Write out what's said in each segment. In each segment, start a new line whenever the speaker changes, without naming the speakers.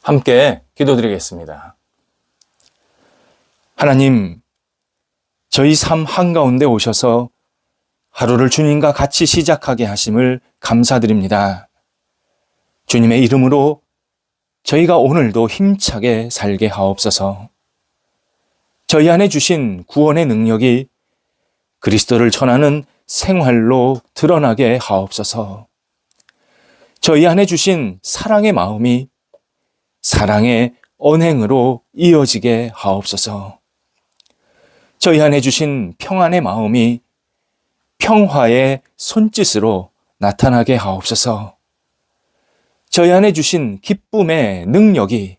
함께 기도드리겠습니다. 하나님, 저희 삶 한가운데 오셔서 하루를 주님과 같이 시작하게 하심을 감사드립니다. 주님의 이름으로 저희가 오늘도 힘차게 살게 하옵소서. 저희 안에 주신 구원의 능력이 그리스도를 전하는 생활로 드러나게 하옵소서. 저희 안에 주신 사랑의 마음이 사랑의 언행으로 이어지게 하옵소서. 저희 안에 주신 평안의 마음이 평화의 손짓으로 나타나게 하옵소서. 저희 안에 주신 기쁨의 능력이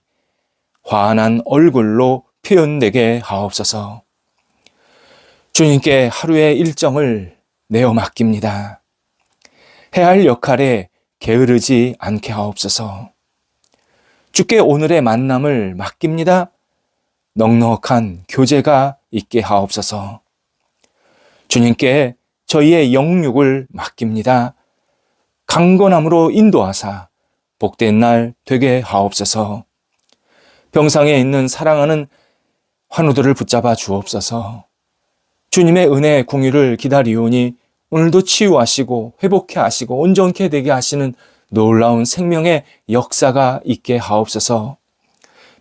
환한 얼굴로 표현되게 하옵소서. 주님께 하루의 일정을 내어 맡깁니다. 해야 할 역할에 게으르지 않게 하옵소서. 주께 오늘의 만남을 맡깁니다. 넉넉한 교제가 있게 하옵소서. 주님께 저희의 영육을 맡깁니다. 강건함으로 인도하사 복된 날 되게 하옵소서. 병상에 있는 사랑하는 환우들을 붙잡아 주옵소서. 주님의 은혜 공유를 기다리오니 오늘도 치유하시고 회복해 하시고 온전케 되게 하시는 놀라운 생명의 역사가 있게 하옵소서.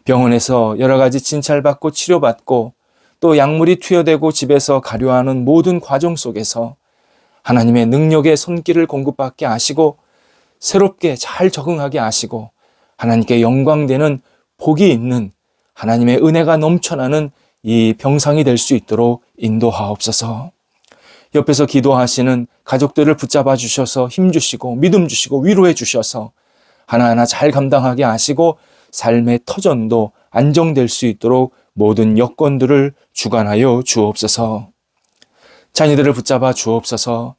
병원에서 여러 가지 진찰받고 치료받고 또 약물이 투여되고 집에서 가려하는 모든 과정 속에서 하나님의 능력의 손길을 공급받게 하시고 새롭게 잘 적응하게 하시고 하나님께 영광되는 복이 있는 하나님의 은혜가 넘쳐나는 이 병상이 될 수 있도록 인도하옵소서. 옆에서 기도하시는 가족들을 붙잡아 주셔서 힘 주시고 믿음 주시고 위로해 주셔서 하나하나 잘 감당하게 하시고 삶의 터전도 안정될 수 있도록 모든 여건들을 주관하여 주옵소서. 자녀들을 붙잡아 주옵소서.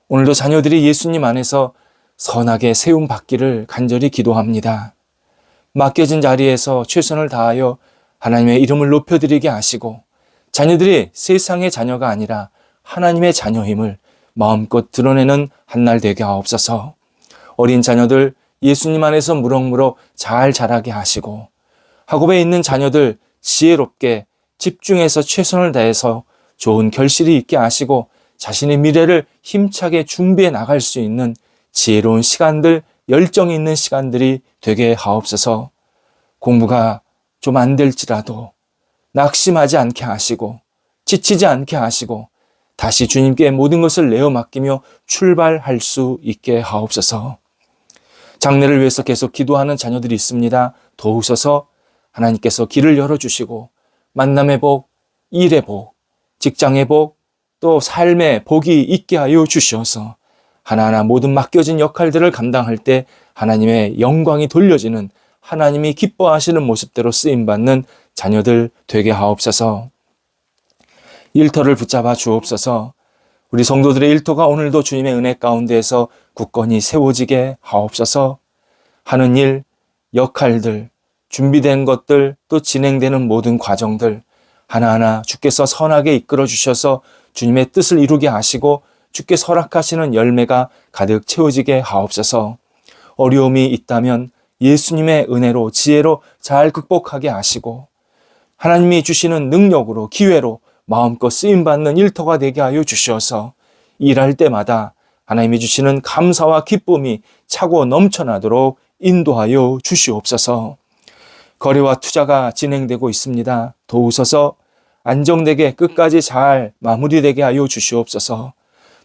오늘도 자녀들이 예수님 안에서 선하게 세움 받기를 간절히 기도합니다. 맡겨진 자리에서 최선을 다하여 하나님의 이름을 높여드리게 하시고 자녀들이 세상의 자녀가 아니라 하나님의 자녀임을 마음껏 드러내는 한날 되게 하옵소서. 어린 자녀들 예수님 안에서 무럭무럭 잘 자라게 하시고 학업에 있는 자녀들 지혜롭게 집중해서 최선을 다해서 좋은 결실이 있게 하시고 자신의 미래를 힘차게 준비해 나갈 수 있는 지혜로운 시간들, 열정이 있는 시간들이 되게 하옵소서. 공부가 좀 안 될지라도 낙심하지 않게 하시고 지치지 않게 하시고 다시 주님께 모든 것을 내어 맡기며 출발할 수 있게 하옵소서. 장래를 위해서 계속 기도하는 자녀들이 있습니다. 도우셔서 하나님께서 길을 열어주시고 만남의 복, 일의 복, 직장의 복, 또 삶의 복이 있게 하여 주셔서 하나하나 모든 맡겨진 역할들을 감당할 때 하나님의 영광이 돌려지는 하나님이 기뻐하시는 모습대로 쓰임받는 자녀들 되게 하옵소서. 일터를 붙잡아 주옵소서. 우리 성도들의 일터가 오늘도 주님의 은혜 가운데에서 굳건히 세워지게 하옵소서. 하는 일, 역할들, 준비된 것들, 또 진행되는 모든 과정들 하나하나 주께서 선하게 이끌어 주셔서 주님의 뜻을 이루게 하시고 주께서 허락하시는 열매가 가득 채워지게 하옵소서. 어려움이 있다면 예수님의 은혜로 지혜로 잘 극복하게 하시고 하나님이 주시는 능력으로 기회로 마음껏 쓰임받는 일터가 되게 하여 주셔서 일할 때마다 하나님이 주시는 감사와 기쁨이 차고 넘쳐나도록 인도하여 주시옵소서. 거래와 투자가 진행되고 있습니다. 도우셔서 안정되게 끝까지 잘 마무리되게 하여 주시옵소서.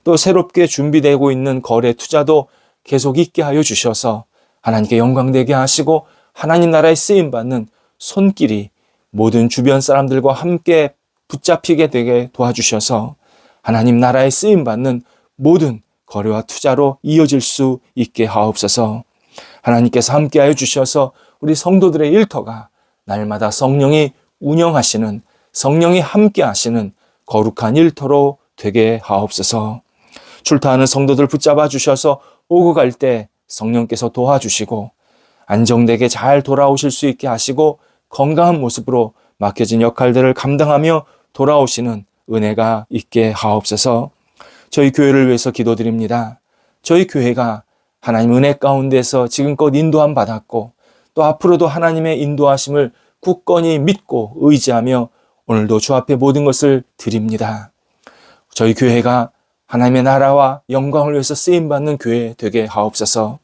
또 새롭게 준비되고 있는 거래 투자도 계속 있게 하여 주셔서 하나님께 영광되게 하시고 하나님 나라에 쓰임받는 손길이 모든 주변 사람들과 함께 붙잡히게 되게 도와주셔서 하나님 나라에 쓰임받는 모든 거래와 투자로 이어질 수 있게 하옵소서. 하나님께서 함께하여 주셔서 우리 성도들의 일터가 날마다 성령이 운영하시는 성령이 함께하시는 거룩한 일터로 되게 하옵소서. 출타하는 성도들 붙잡아 주셔서 오고 갈 때 성령께서 도와주시고 안정되게 잘 돌아오실 수 있게 하시고 건강한 모습으로 맡겨진 역할들을 감당하며 돌아오시는 은혜가 있게 하옵소서. 저희 교회를 위해서 기도드립니다. 저희 교회가 하나님 은혜 가운데서 지금껏 인도함 받았고 또 앞으로도 하나님의 인도하심을 굳건히 믿고 의지하며 오늘도 주 앞에 모든 것을 드립니다. 저희 교회가 하나님의 나라와 영광을 위해서 쓰임받는 교회 되게 하옵소서.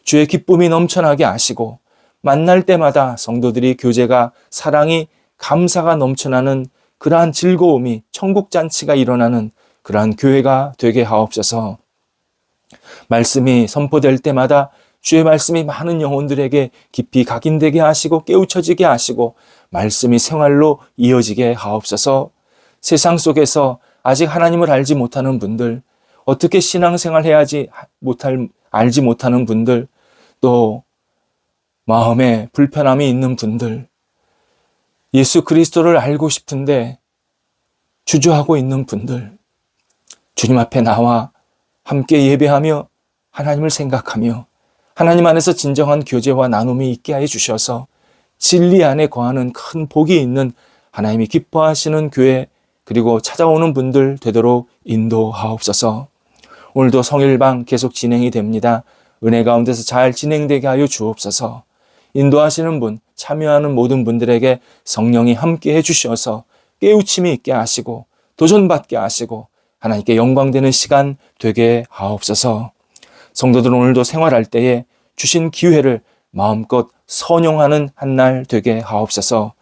주의 기쁨이 넘쳐나게 하시고 만날 때마다 성도들이 교제가 사랑이 감사가 넘쳐나는 그러한 즐거움이 천국잔치가 일어나는 그러한 교회가 되게 하옵소서. 말씀이 선포될 때마다 주의 말씀이 많은 영혼들에게 깊이 각인되게 하시고 깨우쳐지게 하시고 말씀이 생활로 이어지게 하옵소서. 세상 속에서 아직 하나님을 알지 못하는 분들, 어떻게 신앙생활 해야지 알지 못하는 분들, 또 마음에 불편함이 있는 분들, 예수 그리스도를 알고 싶은데 주저하고 있는 분들, 주님 앞에 나와 함께 예배하며 하나님을 생각하며 하나님 안에서 진정한 교제와 나눔이 있게 하여 주셔서 진리 안에 거하는 큰 복이 있는 하나님이 기뻐하시는 교회, 그리고 찾아오는 분들 되도록 인도하옵소서. 오늘도 성일방 계속 진행이 됩니다. 은혜 가운데서 잘 진행되게 하여 주옵소서. 인도하시는 분, 참여하는 모든 분들에게 성령이 함께 해주셔서 깨우침이 있게 하시고 도전받게 하시고 하나님께 영광되는 시간 되게 하옵소서. 성도들은 오늘도 생활할 때에 주신 기회를 마음껏 선용하는 한 날 되게 하옵소서.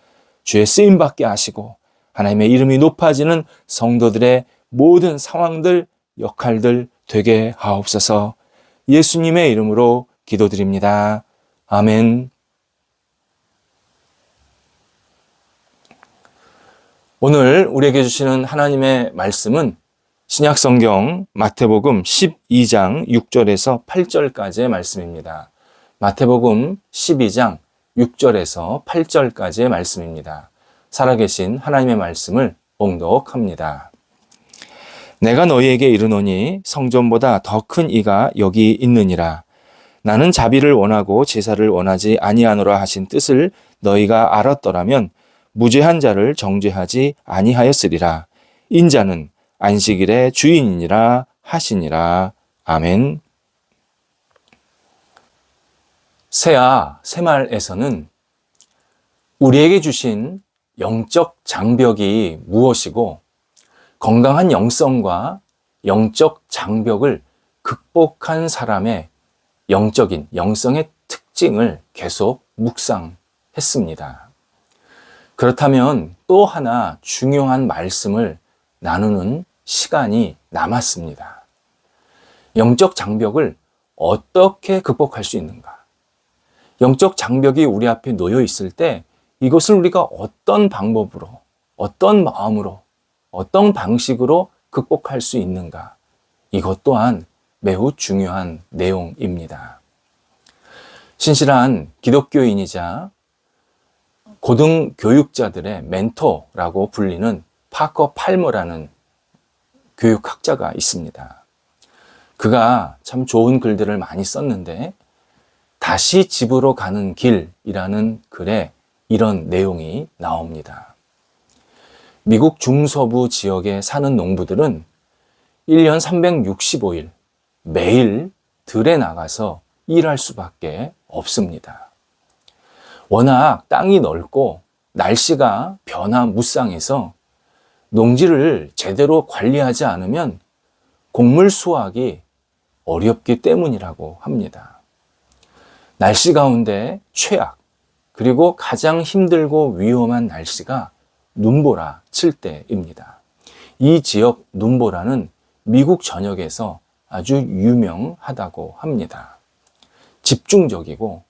주의 쓰임받게 하시고 하나님의 이름이 높아지는 성도들의 모든 상황들, 역할들 되게 하옵소서. 예수님의 이름으로 기도드립니다. 아멘. 오늘 우리에게 주시는 하나님의 말씀은 신약성경 마태복음 12장 6절에서 8절까지의 말씀입니다. 마태복음 12장 6절에서 8절까지의 말씀입니다. 살아계신 하나님의 말씀을 봉독합니다. 내가 너희에게 이르노니 성전보다 더 큰 이가 여기 있느니라. 나는 자비를 원하고 제사를 원하지 아니하노라 하신 뜻을 너희가 알았더라면 무죄한 자를 정죄하지 아니하였으리라. 인자는 안식일의 주인이니라 하시니라. 아멘. 새야 새말에서는 우리에게 주신 영적 장벽이 무엇이고 건강한 영성과 영적 장벽을 극복한 사람의 영성의 특징을 계속 묵상했습니다. 그렇다면 또 하나 중요한 말씀을 나누는 시간이 남았습니다. 영적 장벽을 어떻게 극복할 수 있는가? 영적 장벽이 우리 앞에 놓여 있을 때 이것을 우리가 어떤 방법으로, 어떤 마음으로, 어떤 방식으로 극복할 수 있는가? 이것 또한 매우 중요한 내용입니다. 신실한 기독교인이자 고등교육자들의 멘토라고 불리는 파커 팔머라는 교육학자가 있습니다. 그가 참 좋은 글들을 많이 썼는데 다시 집으로 가는 길이라는 글에 이런 내용이 나옵니다. 미국 중서부 지역에 사는 농부들은 1년 365일 매일 들에 나가서 일할 수밖에 없습니다. 워낙 땅이 넓고 날씨가 변화무쌍해서 농지를 제대로 관리하지 않으면 곡물 수확이 어렵기 때문이라고 합니다. 날씨 가운데 최악, 그리고 가장 힘들고 위험한 날씨가 눈보라 칠 때입니다. 이 지역 눈보라는 미국 전역에서 아주 유명하다고 합니다. 집중적이고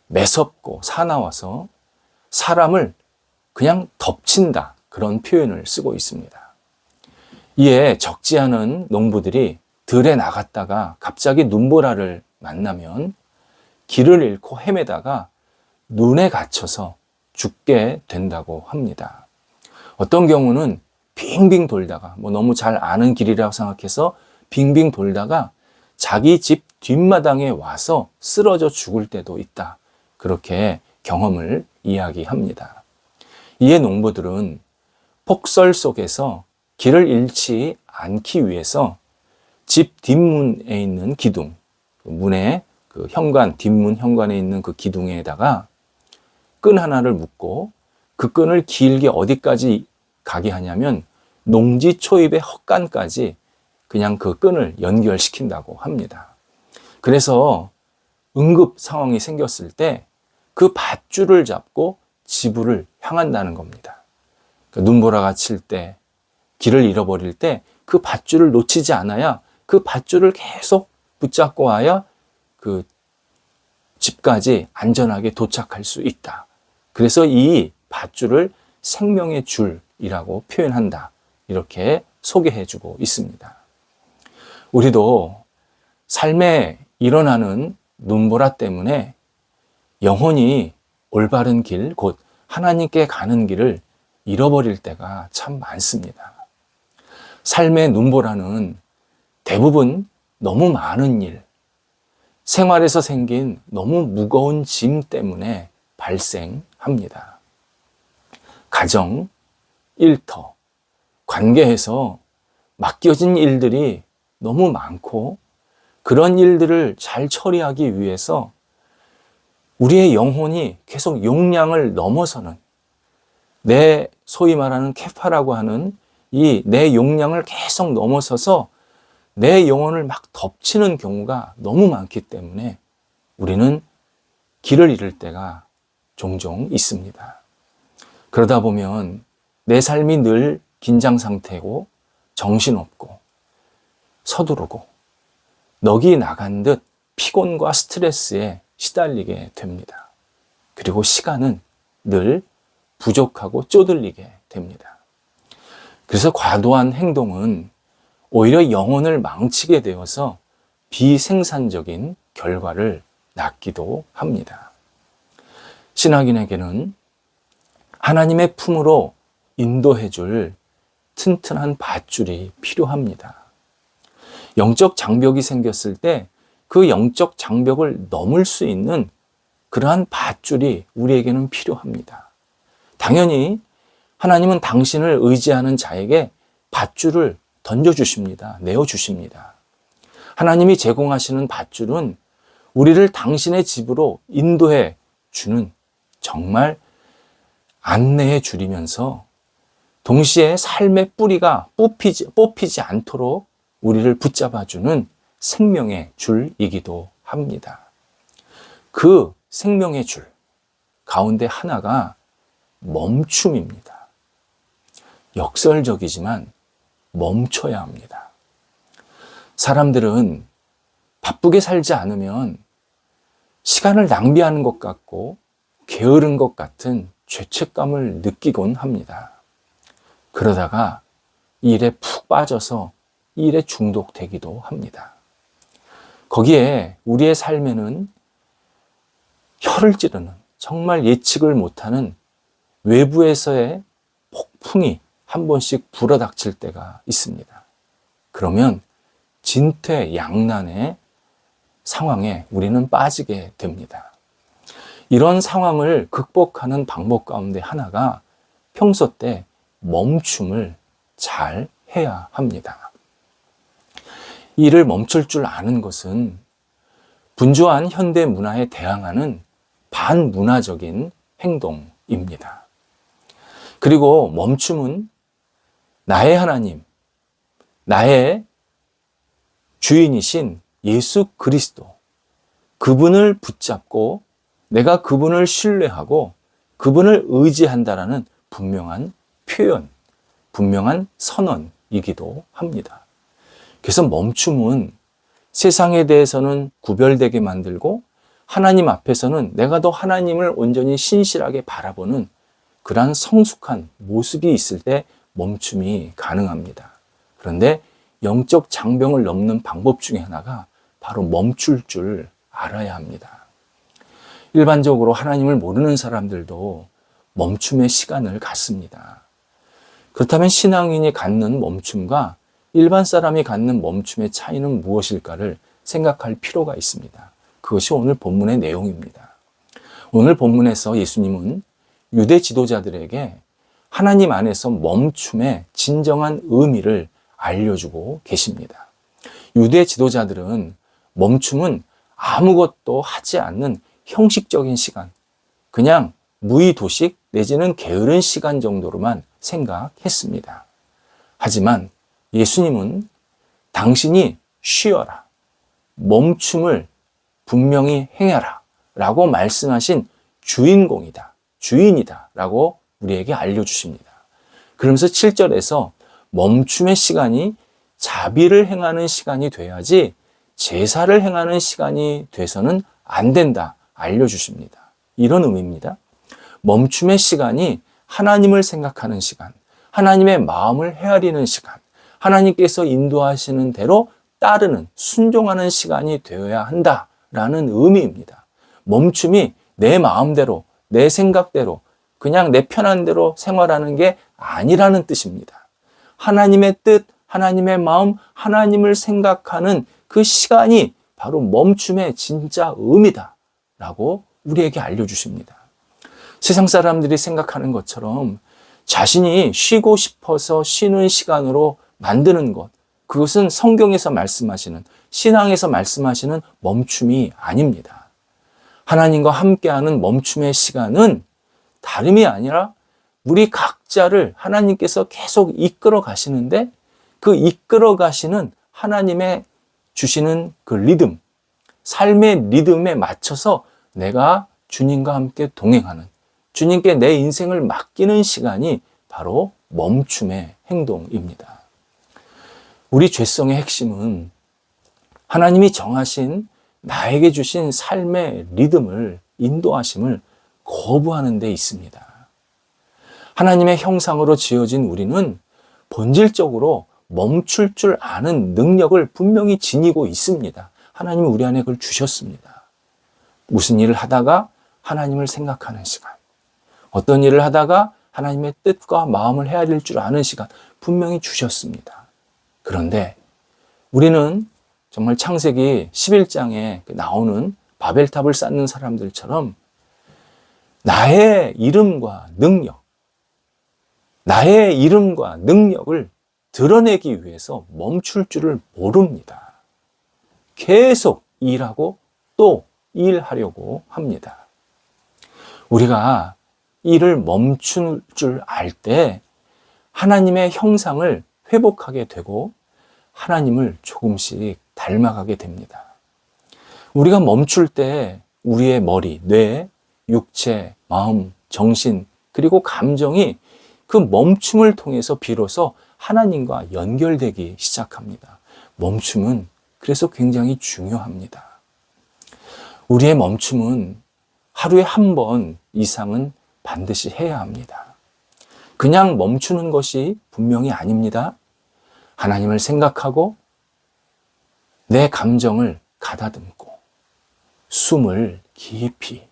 매섭고 사나워서 사람을 그냥 덮친다, 그런 표현을 쓰고 있습니다. 이에 적지 않은 농부들이 들에 나갔다가 갑자기 눈보라를 만나면 길을 잃고 헤매다가 눈에 갇혀서 죽게 된다고 합니다. 어떤 경우는 빙빙 돌다가 너무 잘 아는 길이라고 생각해서 빙빙 돌다가 자기 집 뒷마당에 와서 쓰러져 죽을 때도 있다. 그렇게 경험을 이야기합니다. 이에 농부들은 폭설 속에서 길을 잃지 않기 위해서 집 뒷문에 있는 기둥, 문에 그 현관, 뒷문 현관에 있는 그 기둥에다가 끈 하나를 묶고 그 끈을 길게 어디까지 가게 하냐면 농지 초입의 헛간까지 그냥 그 끈을 연결시킨다고 합니다. 그래서 응급 상황이 생겼을 때 그 밧줄을 잡고 지부를 향한다는 겁니다. 그러니까 눈보라가 칠 때, 길을 잃어버릴 때 그 밧줄을 놓치지 않아야 그 밧줄을 계속 붙잡고 와야 그 집까지 안전하게 도착할 수 있다. 그래서 이 밧줄을 생명의 줄이라고 표현한다. 이렇게 소개해주고 있습니다. 우리도 삶에 일어나는 눈보라 때문에 영혼이 올바른 길, 곧 하나님께 가는 길을 잃어버릴 때가 참 많습니다. 삶의 눈보라는 대부분 너무 많은 일, 생활에서 생긴 너무 무거운 짐 때문에 발생합니다. 가정, 일터, 관계에서 맡겨진 일들이 너무 많고 그런 일들을 잘 처리하기 위해서 우리의 영혼이 계속 용량을 넘어서는 내 소위 말하는 케파라고 하는 이 내 용량을 계속 넘어서서 내 영혼을 막 덮치는 경우가 너무 많기 때문에 우리는 길을 잃을 때가 종종 있습니다. 그러다 보면 내 삶이 늘 긴장 상태고 정신없고 서두르고 넋이 나간 듯 피곤과 스트레스에 시달리게 됩니다. 그리고 시간은 늘 부족하고 쪼들리게 됩니다. 그래서 과도한 행동은 오히려 영혼을 망치게 되어서 비생산적인 결과를 낳기도 합니다. 신학인에게는 하나님의 품으로 인도해 줄 튼튼한 밧줄이 필요합니다. 영적 장벽이 생겼을 때 그 영적 장벽을 넘을 수 있는 그러한 밧줄이 우리에게는 필요합니다. 당연히 하나님은 당신을 의지하는 자에게 밧줄을 던져주십니다. 내어주십니다. 하나님이 제공하시는 밧줄은 우리를 당신의 집으로 인도해 주는 정말 안내해 주리면서 동시에 삶의 뿌리가 뽑히지 않도록 우리를 붙잡아주는 생명의 줄이기도 합니다. 그 생명의 줄 가운데 하나가 멈춤입니다. 역설적이지만 멈춰야 합니다. 사람들은 바쁘게 살지 않으면 시간을 낭비하는 것 같고 게으른 것 같은 죄책감을 느끼곤 합니다. 그러다가 이 일에 푹 빠져서 이 일에 중독되기도 합니다. 거기에 우리의 삶에는 혀를 찌르는 정말 예측을 못하는 외부에서의 폭풍이 한 번씩 불어닥칠 때가 있습니다. 그러면 진퇴양난의 상황에 우리는 빠지게 됩니다. 이런 상황을 극복하는 방법 가운데 하나가 평소 때 멈춤을 잘 해야 합니다. 이를 멈출 줄 아는 것은 분주한 현대 문화에 대항하는 반문화적인 행동입니다. 그리고 멈춤은 나의 하나님, 나의 주인이신 예수 그리스도, 그분을 붙잡고 내가 그분을 신뢰하고 그분을 의지한다라는 분명한 표현, 분명한 선언이기도 합니다. 그래서 멈춤은 세상에 대해서는 구별되게 만들고 하나님 앞에서는 내가 더 하나님을 온전히 신실하게 바라보는 그러한 성숙한 모습이 있을 때 멈춤이 가능합니다. 그런데 영적 장벽을 넘는 방법 중에 하나가 바로 멈출 줄 알아야 합니다. 일반적으로 하나님을 모르는 사람들도 멈춤의 시간을 갖습니다. 그렇다면 신앙인이 갖는 멈춤과 일반 사람이 갖는 멈춤의 차이는 무엇일까를 생각할 필요가 있습니다. 그것이 오늘 본문의 내용입니다. 오늘 본문에서 예수님은 유대 지도자들에게 하나님 안에서 멈춤의 진정한 의미를 알려주고 계십니다. 유대 지도자들은 멈춤은 아무것도 하지 않는 형식적인 시간, 그냥 무의도식 내지는 게으른 시간 정도로만 생각했습니다. 하지만 예수님은 당신이 쉬어라, 멈춤을 분명히 행해라 라고 말씀하신 주인공이다, 주인이다 라고 우리에게 알려주십니다. 그러면서 7절에서 멈춤의 시간이 자비를 행하는 시간이 돼야지 제사를 행하는 시간이 돼서는 안 된다 알려주십니다. 이런 의미입니다. 멈춤의 시간이 하나님을 생각하는 시간, 하나님의 마음을 헤아리는 시간, 하나님께서 인도하시는 대로 따르는, 순종하는 시간이 되어야 한다라는 의미입니다. 멈춤이 내 마음대로, 내 생각대로, 그냥 내 편한 대로 생활하는 게 아니라는 뜻입니다. 하나님의 뜻, 하나님의 마음, 하나님을 생각하는 그 시간이 바로 멈춤의 진짜 의미다라고 우리에게 알려주십니다. 세상 사람들이 생각하는 것처럼 자신이 쉬고 싶어서 쉬는 시간으로 만드는 것, 그것은 성경에서 말씀하시는, 신앙에서 말씀하시는 멈춤이 아닙니다. 하나님과 함께하는 멈춤의 시간은 다름이 아니라 우리 각자를 하나님께서 계속 이끌어 가시는데, 그 이끌어 가시는 하나님의 주시는 그 리듬, 삶의 리듬에 맞춰서 내가 주님과 함께 동행하는, 주님께 내 인생을 맡기는 시간이 바로 멈춤의 행동입니다. 우리 죄성의 핵심은 하나님이 정하신, 나에게 주신 삶의 리듬을, 인도하심을 거부하는 데 있습니다. 하나님의 형상으로 지어진 우리는 본질적으로 멈출 줄 아는 능력을 분명히 지니고 있습니다. 하나님은 우리 안에 그걸 주셨습니다. 무슨 일을 하다가 하나님을 생각하는 시간, 어떤 일을 하다가 하나님의 뜻과 마음을 헤아릴 줄 아는 시간 분명히 주셨습니다. 그런데 우리는 정말 창세기 11장에 나오는 바벨탑을 쌓는 사람들처럼 나의 이름과 능력을 드러내기 위해서 멈출 줄을 모릅니다. 계속 일하고 또 일하려고 합니다. 우리가 일을 멈출 줄 알 때 하나님의 형상을 회복하게 되고 하나님을 조금씩 닮아가게 됩니다. 우리가 멈출 때 우리의 머리, 뇌, 육체, 마음, 정신, 그리고 감정이 그 멈춤을 통해서 비로소 하나님과 연결되기 시작합니다. 멈춤은 그래서 굉장히 중요합니다. 우리의 멈춤은 하루에 한 번 이상은 반드시 해야 합니다. 그냥 멈추는 것이 분명히 아닙니다. 하나님을 생각하고 내 감정을 가다듬고 숨을 깊이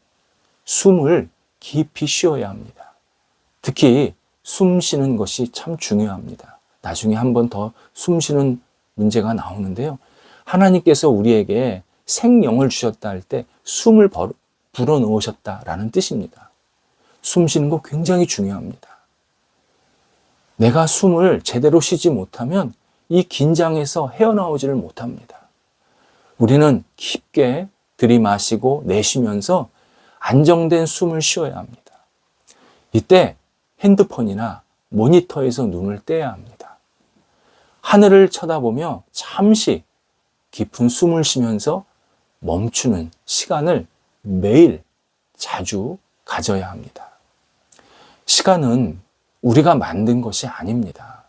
쉬어야 합니다. 특히 숨 쉬는 것이 참 중요합니다. 나중에 한 번 더 숨 쉬는 문제가 나오는데요. 하나님께서 우리에게 생명을 주셨다 할 때 숨을 불어넣으셨다라는 뜻입니다. 숨 쉬는 거 굉장히 중요합니다. 내가 숨을 제대로 쉬지 못하면 이 긴장에서 헤어나오지를 못합니다. 우리는 깊게 들이마시고 내쉬면서 안정된 숨을 쉬어야 합니다. 이때 핸드폰이나 모니터에서 눈을 떼야 합니다. 하늘을 쳐다보며 잠시 깊은 숨을 쉬면서 멈추는 시간을 매일 자주 가져야 합니다. 시간은 우리가 만든 것이 아닙니다.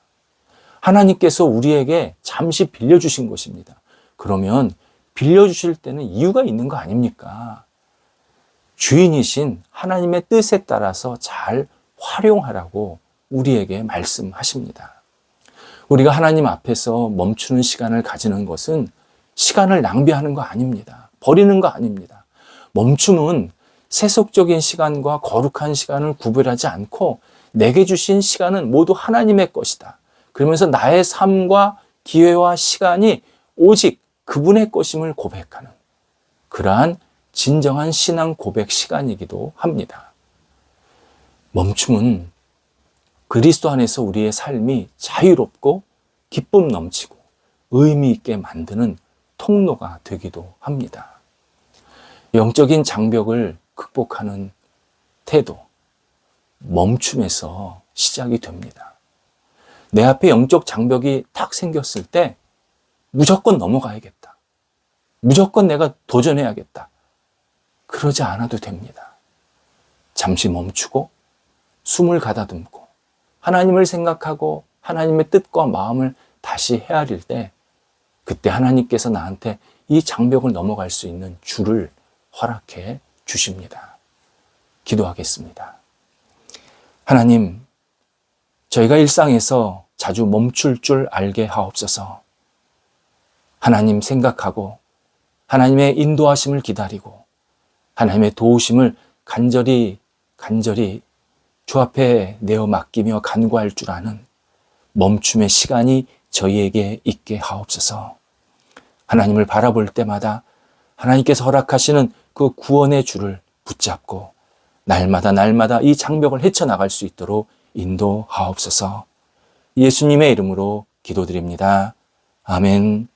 하나님께서 우리에게 잠시 빌려주신 것입니다. 그러면 빌려주실 때는 이유가 있는 거 아닙니까? 주인이신 하나님의 뜻에 따라서 잘 활용하라고 우리에게 말씀하십니다. 우리가 하나님 앞에서 멈추는 시간을 가지는 것은 시간을 낭비하는 거 아닙니다. 버리는 거 아닙니다. 멈춤은 세속적인 시간과 거룩한 시간을 구별하지 않고 내게 주신 시간은 모두 하나님의 것이다. 그러면서 나의 삶과 기회와 시간이 오직 그분의 것임을 고백하는 그러한 진정한 신앙 고백 시간이기도 합니다. 멈춤은 그리스도 안에서 우리의 삶이 자유롭고 기쁨 넘치고 의미 있게 만드는 통로가 되기도 합니다. 영적인 장벽을 극복하는 태도, 멈춤에서 시작이 됩니다. 내 앞에 영적 장벽이 딱 생겼을 때 무조건 넘어가야겠다. 무조건 내가 도전해야겠다. 그러지 않아도 됩니다. 잠시 멈추고 숨을 가다듬고 하나님을 생각하고 하나님의 뜻과 마음을 다시 헤아릴 때 그때 하나님께서 나한테 이 장벽을 넘어갈 수 있는 줄을 허락해 주십니다. 기도하겠습니다. 하나님, 저희가 일상에서 자주 멈출 줄 알게 하옵소서. 하나님 생각하고 하나님의 인도하심을 기다리고 하나님의 도우심을 간절히 주 앞에 내어 맡기며 간구할 줄 아는 멈춤의 시간이 저희에게 있게 하옵소서. 하나님을 바라볼 때마다 하나님께서 허락하시는 그 구원의 줄을 붙잡고 날마다 이 장벽을 헤쳐나갈 수 있도록 인도하옵소서. 예수님의 이름으로 기도드립니다. 아멘.